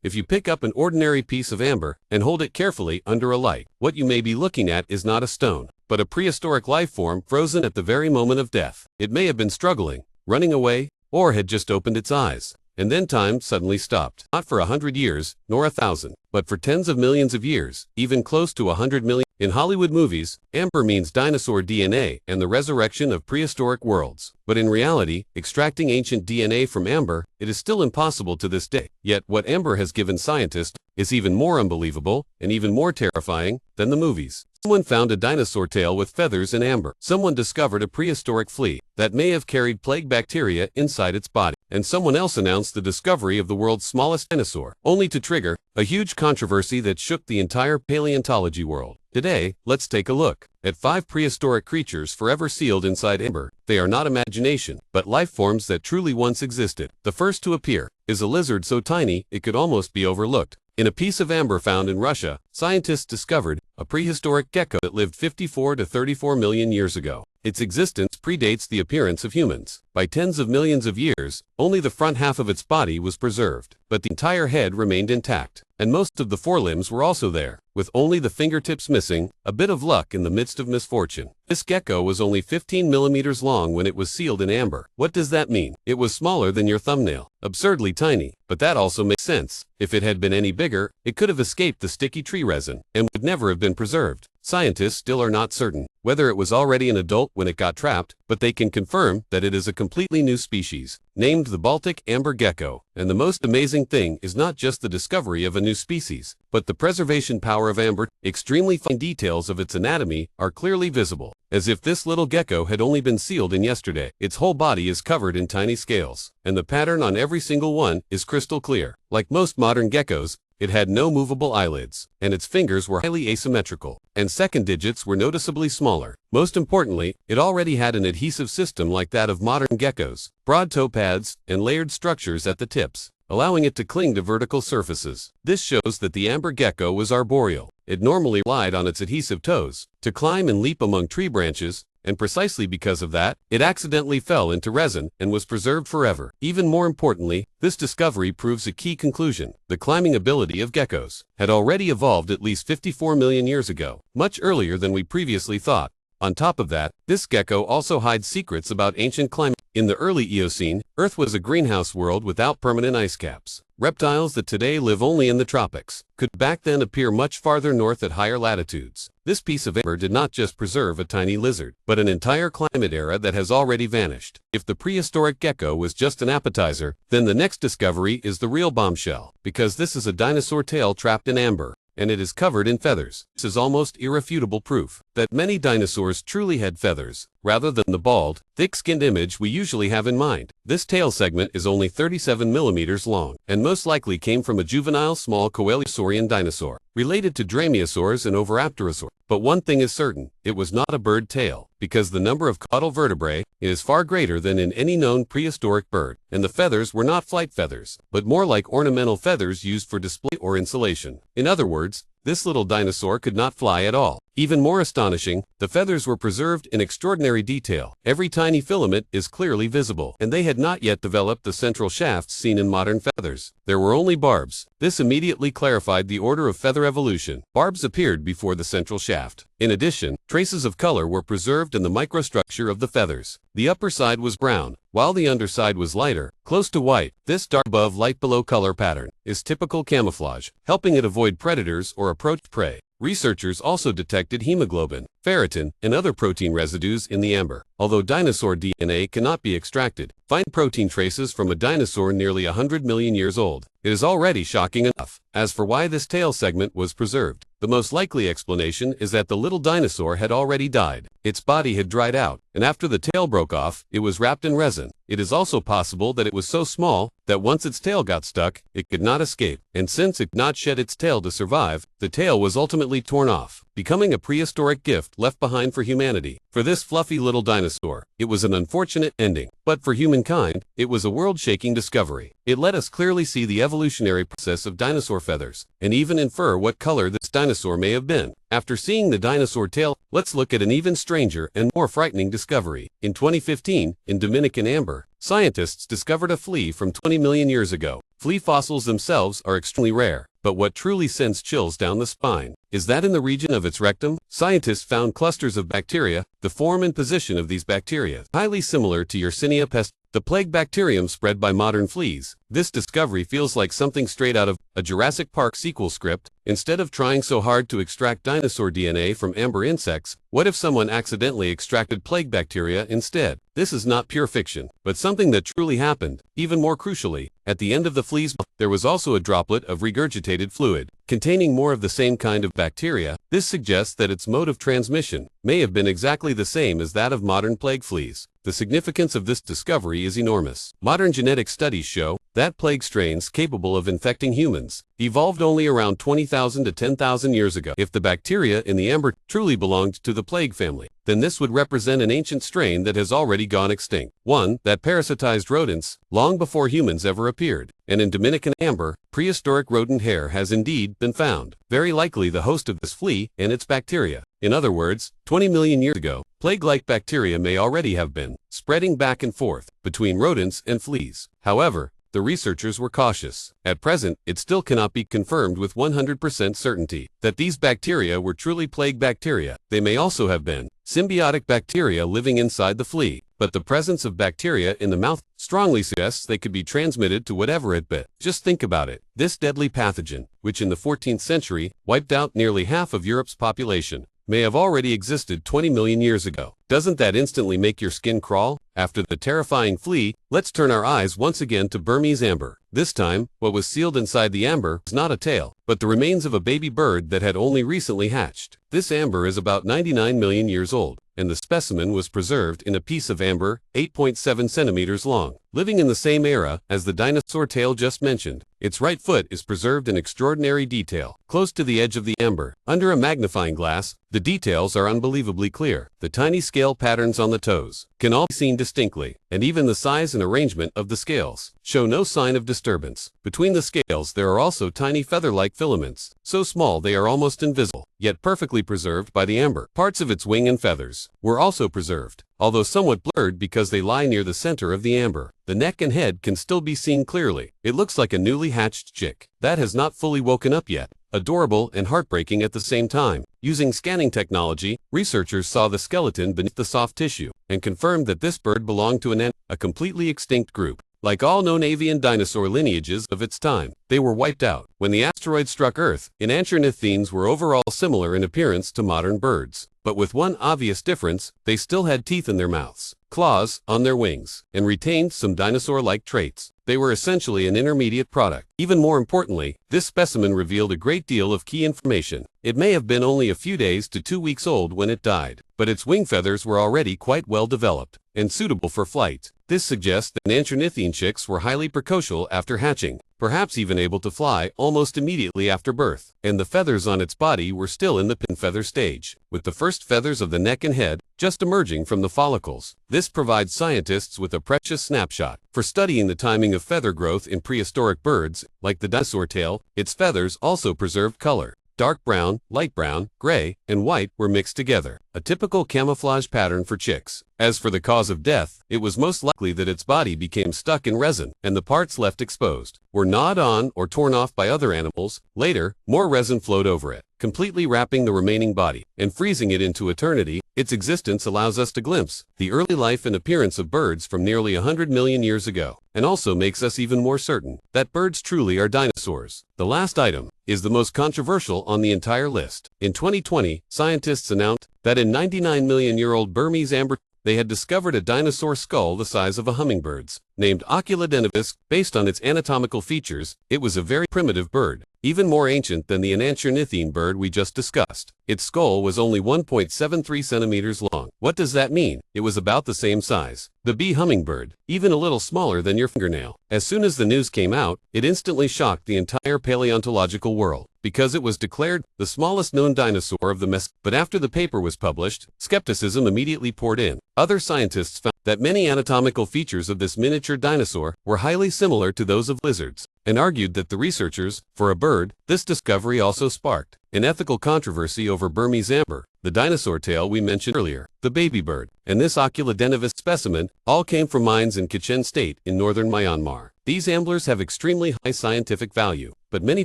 If you pick up an ordinary piece of amber and hold it carefully under a light, what you may be looking at is not a stone, but a prehistoric life form frozen at the very moment of death. It may have been struggling, running away, or had just opened its eyes. And then time suddenly stopped. Not for 100 years, nor 1,000, but for tens of millions of years, even close to 100 million. In Hollywood movies, amber means dinosaur DNA and the resurrection of prehistoric worlds. But in reality, extracting ancient DNA from amber, it is still impossible to this day. Yet what amber has given scientists is even more unbelievable and even more terrifying than the movies. Someone found a dinosaur tail with feathers in amber. Someone discovered a prehistoric flea that may have carried plague bacteria inside its body. And someone else announced the discovery of the world's smallest dinosaur, only to trigger a huge controversy that shook the entire paleontology world. Today, let's take a look at 5 prehistoric creatures forever sealed inside amber. They are not imagination, but life forms that truly once existed. The first to appear is a lizard so tiny it could almost be overlooked. In a piece of amber found in Russia, scientists discovered a prehistoric gecko that lived 54 to 34 million years ago. Its existence predates the appearance of humans. By tens of millions of years, only the front half of its body was preserved, but the entire head remained intact, and most of the forelimbs were also there, with only the fingertips missing, a bit of luck in the midst of misfortune. This gecko was only 15 millimeters long when it was sealed in amber. What does that mean? It was smaller than your thumbnail. Absurdly tiny, but that also makes sense. If it had been any bigger, it could have escaped the sticky tree resin, and would never have been preserved. Scientists still are not certain whether it was already an adult when it got trapped, but they can confirm that it is a completely new species, named the Baltic amber gecko. And the most amazing thing is not just the discovery of a new species, but the preservation power of amber. Extremely fine details of its anatomy are clearly visible, as if this little gecko had only been sealed in yesterday. Its whole body is covered in tiny scales, and the pattern on every single one is crystal clear. Like most modern geckos, it had no movable eyelids, and its fingers were highly asymmetrical, and second digits were noticeably smaller. Most importantly, it already had an adhesive system like that of modern geckos, broad toe pads, and layered structures at the tips, allowing it to cling to vertical surfaces. This shows that the amber gecko was arboreal. It normally relied on its adhesive toes to climb and leap among tree branches, and precisely because of that, it accidentally fell into resin and was preserved forever. Even more importantly, this discovery proves a key conclusion. The climbing ability of geckos had already evolved at least 54 million years ago, much earlier than we previously thought. On top of that, this gecko also hides secrets about ancient climate. In the early Eocene, Earth was a greenhouse world without permanent ice caps. Reptiles that today live only in the tropics could back then appear much farther north at higher latitudes. This piece of amber did not just preserve a tiny lizard, but an entire climate era that has already vanished. If the prehistoric gecko was just an appetizer, then the next discovery is the real bombshell, because this is a dinosaur tail trapped in amber, and it is covered in feathers. This is almost irrefutable proof that many dinosaurs truly had feathers, rather than the bald, thick-skinned image we usually have in mind. This tail segment is only 37 millimeters long, and most likely came from a juvenile small coelurosaurian dinosaur, related to Dromaeosaurs and Oviraptorosaurs. But one thing is certain, it was not a bird tail, because the number of caudal vertebrae is far greater than in any known prehistoric bird, and the feathers were not flight feathers, but more like ornamental feathers used for display or insulation. In other words, this little dinosaur could not fly at all. Even more astonishing, the feathers were preserved in extraordinary detail. Every tiny filament is clearly visible, and they had not yet developed the central shafts seen in modern feathers. There were only barbs. This immediately clarified the order of feather evolution. Barbs appeared before the central shaft. In addition, traces of color were preserved in the microstructure of the feathers. The upper side was brown, while the underside was lighter, close to white. This dark above light below color pattern is typical camouflage, helping it avoid predators or approach prey. Researchers also detected hemoglobin, ferritin, and other protein residues in the amber. Although dinosaur DNA cannot be extracted, find protein traces from a dinosaur nearly 100 million years old. It is already shocking enough. As for why this tail segment was preserved, the most likely explanation is that the little dinosaur had already died. Its body had dried out, and after the tail broke off, it was wrapped in resin. It is also possible that it was so small that once its tail got stuck, it could not escape. And since it could not shed its tail to survive, the tail was ultimately torn off, becoming a prehistoric gift left behind for humanity. For this fluffy little dinosaur, it was an unfortunate ending. But for humankind, it was a world-shaking discovery. It let us clearly see the evolutionary process of dinosaur feathers, and even infer what color this dinosaur may have been. After seeing the dinosaur tail, let's look at an even stranger and more frightening discovery. In 2015, in Dominican amber, scientists discovered a flea from 20 million years ago. Flea fossils themselves are extremely rare, but what truly sends chills down the spine is that in the region of its rectum, scientists found clusters of bacteria. The form and position of these bacteria highly similar to Yersinia pestis, the plague bacterium spread by modern fleas. This discovery feels like something straight out of a Jurassic Park sequel script. Instead of trying so hard to extract dinosaur DNA from amber insects, what if someone accidentally extracted plague bacteria instead? This is not pure fiction, but something that truly happened. Even more crucially, at the end of the flea's mouth, there was also a droplet of regurgitated fluid, containing more of the same kind of bacteria. This suggests that its mode of transmission may have been exactly the same as that of modern plague fleas. The significance of this discovery is enormous. Modern genetic studies show that plague strains capable of infecting humans evolved only around 20,000 to 10,000 years ago. If the bacteria in the amber truly belonged to the plague family, then this would represent an ancient strain that has already gone extinct, one that parasitized rodents long before humans ever appeared. And in Dominican amber, prehistoric rodent hair has indeed been found, very likely the host of this flea and its bacteria. In other words, 20 million years ago, plague-like bacteria may already have been spreading back and forth between rodents and fleas. However, the researchers were cautious. At present, it still cannot be confirmed with 100% certainty that these bacteria were truly plague bacteria. They may also have been symbiotic bacteria living inside the flea, but the presence of bacteria in the mouth strongly suggests they could be transmitted to whatever it bit. Just think about it. This deadly pathogen, which in the 14th century wiped out nearly half of Europe's population, may have already existed 20 million years ago. Doesn't that instantly make your skin crawl? After the terrifying flea, let's turn our eyes once again to Burmese amber. This time, what was sealed inside the amber was not a tail, but the remains of a baby bird that had only recently hatched. This amber is about 99 million years old, and the specimen was preserved in a piece of amber 8.7 centimeters long. Living in the same era as the dinosaur tail just mentioned, its right foot is preserved in extraordinary detail. Close to the edge of the amber, under a magnifying glass, the details are unbelievably clear. The tiny scale patterns on the toes can all be seen distinctly, and even the size and arrangement of the scales show no sign of disturbance. Between the scales there are also tiny feather-like filaments, so small they are almost invisible, yet perfectly preserved by the amber. Parts of its wing and feathers were also preserved, although somewhat blurred because they lie near the center of the amber. The neck and head can still be seen clearly. It looks like a newly hatched chick that has not fully woken up yet. Adorable and heartbreaking at the same time. Using scanning technology, researchers saw the skeleton beneath the soft tissue and confirmed that this bird belonged to a completely extinct group. Like all known avian dinosaur lineages of its time, they were wiped out when the asteroid struck Earth. Enantiornithines were overall similar in appearance to modern birds, but with one obvious difference: they still had teeth in their mouths, claws on their wings, and retained some dinosaur-like traits. They were essentially an intermediate product. Even more importantly, this specimen revealed a great deal of key information. It may have been only a few days to 2 weeks old when it died, but its wing feathers were already quite well developed and suitable for flight. This suggests that enantiornithine chicks were highly precocial after hatching, perhaps even able to fly almost immediately after birth, and the feathers on its body were still in the pin feather stage, with the first feathers of the neck and head just emerging from the follicles. This provides scientists with a precious snapshot for studying the timing of feather growth in prehistoric birds. Like the dinosaur tail, its feathers also preserved color. Dark brown, light brown, gray, and white were mixed together, a typical camouflage pattern for chicks. As for the cause of death, it was most likely that its body became stuck in resin, and the parts left exposed were gnawed on or torn off by other animals. Later, more resin flowed over it, completely wrapping the remaining body and freezing it into eternity. Its existence allows us to glimpse the early life and appearance of birds from nearly 100 million years ago, and also makes us even more certain that birds truly are dinosaurs. The last item is the most controversial on the entire list. In 2020, scientists announced that in 99-million-year-old Burmese amber, they had discovered a dinosaur skull the size of a hummingbird's. Named Oculodenivis, based on its anatomical features, it was a very primitive bird, even more ancient than the enantiornithine bird we just discussed. Its skull was only 1.73 centimeters long. What does that mean? It was about the same size. The bee hummingbird, even a little smaller than your fingernail. As soon as the news came out, it instantly shocked the entire paleontological world, because it was declared the smallest known dinosaur of the mess. But after the paper was published, skepticism immediately poured in. Other scientists found that many anatomical features of this miniature dinosaur were highly similar to those of lizards, and argued that the researchers, for a bird, this discovery also sparked an ethical controversy over Burmese amber, the dinosaur tail we mentioned earlier, the baby bird, and this Oculodenivis specimen all came from mines in Kachin State in northern Myanmar. These amblers have extremely high scientific value, but many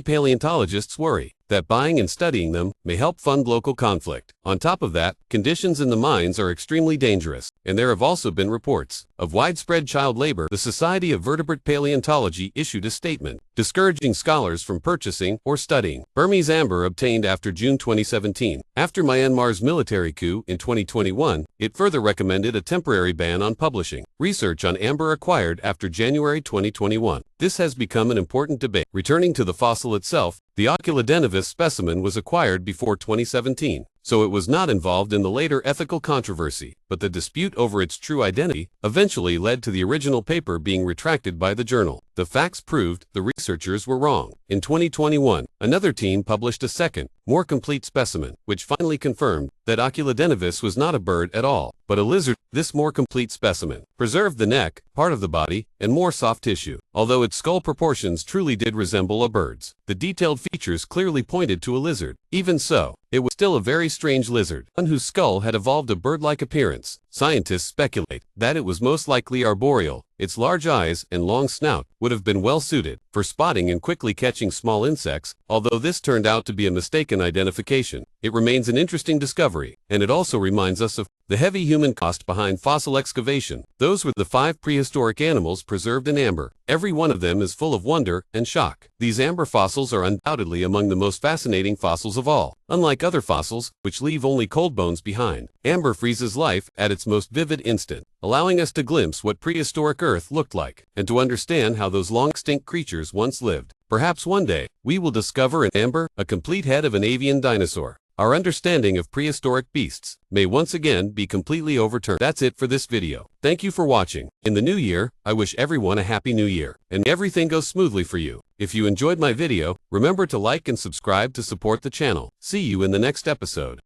paleontologists worry that buying and studying them may help fund local conflict. On top of that, conditions in the mines are extremely dangerous, and there have also been reports of widespread child labor. The Society of Vertebrate Paleontology issued a statement discouraging scholars from purchasing or studying Burmese amber obtained after June 2017. After Myanmar's military coup in 2021, it further recommended a temporary ban on publishing research on amber acquired after January 2021. This has become an important debate. Returning to the fossil itself, the Oculodenivis specimen was acquired before 2017, so it was not involved in the later ethical controversy, but the dispute over its true identity eventually led to the original paper being retracted by the journal. The facts proved the researchers were wrong. In 2021, another team published a second, more complete specimen, which finally confirmed that Oculodenivis was not a bird at all, but a lizard. This more complete specimen preserved the neck, part of the body, and more soft tissue. Although its skull proportions truly did resemble a bird's, the detailed features clearly pointed to a lizard. Even so, it was still a very strange lizard, one whose skull had evolved a bird-like appearance. Scientists speculate that it was most likely arboreal. Its large eyes and long snout would have been well suited for spotting and quickly catching small insects. Although this turned out to be a mistaken identification, it remains an interesting discovery, and it also reminds us of the heavy human cost behind fossil excavation. Those were the 5 prehistoric animals preserved in amber. Every one of them is full of wonder and shock. These amber fossils are undoubtedly among the most fascinating fossils of all. Unlike other fossils, which leave only cold bones behind, amber freezes life at its most vivid instant, allowing us to glimpse what prehistoric Earth looked like, and to understand how those long-extinct creatures once lived. Perhaps one day, we will discover in amber a complete head of an avian dinosaur. Our understanding of prehistoric beasts may once again be completely overturned. That's it for this video. Thank you for watching. In the new year, I wish everyone a happy new year, and everything goes smoothly for you. If you enjoyed my video, remember to like and subscribe to support the channel. See you in the next episode.